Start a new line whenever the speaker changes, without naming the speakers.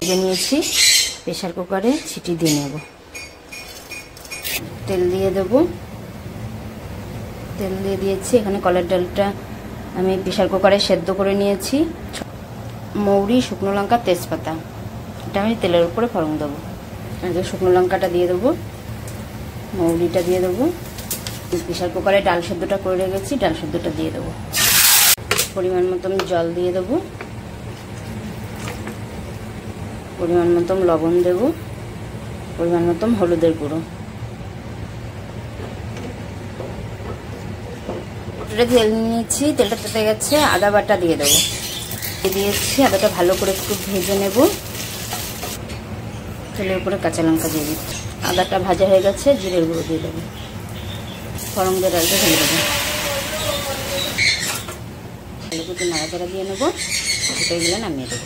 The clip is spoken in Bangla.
দিয়ে নিয়েছি, প্রেসার কুকারে সিটি দিয়ে নেব। তেল দিয়ে দেব, তেল দিয়ে দিয়েছি। এখানে কলার ডালটা আমি প্রেসার কুকারে সেদ্ধ করে নিয়েছি। মৌরি, শুকনো লঙ্কা, তেজপাতা, এটা আমি তেলের উপরে ফোড়ন দেবো। আগে শুকনো লঙ্কাটা দিয়ে দেবো, মৌরিটা দিয়ে দেবো। প্রেসার কুকারে ডাল সেদ্ধটা করে রেখেছি, ডাল সেদ্ধটা দিয়ে দেবো। পরিমাণ মতন জল দিয়ে দেবো, পরিমাণ মতন লবণ দেব, পরিমাণ মতন হলুদের গুঁড়ো। তেল নিয়েছি, তেলটা তেতে গেছে, আদা বাটা দিয়ে দেবো। দিয়েছি, আদাটা ভালো করে একটু ভেজে নেব। তেলের উপরে কাঁচা লঙ্কা দিয়ে দিচ্ছি। আদাটা ভাজা হয়ে গেছে, জিরের গুঁড়ো দিয়ে দেবো। ফোড়ন দিয়ে ডালটা ঢেলে দেবো। ভালো করে নাড়াচাড়া দিয়ে নেবো, ফুটে গেলে নামিয়ে দেবো।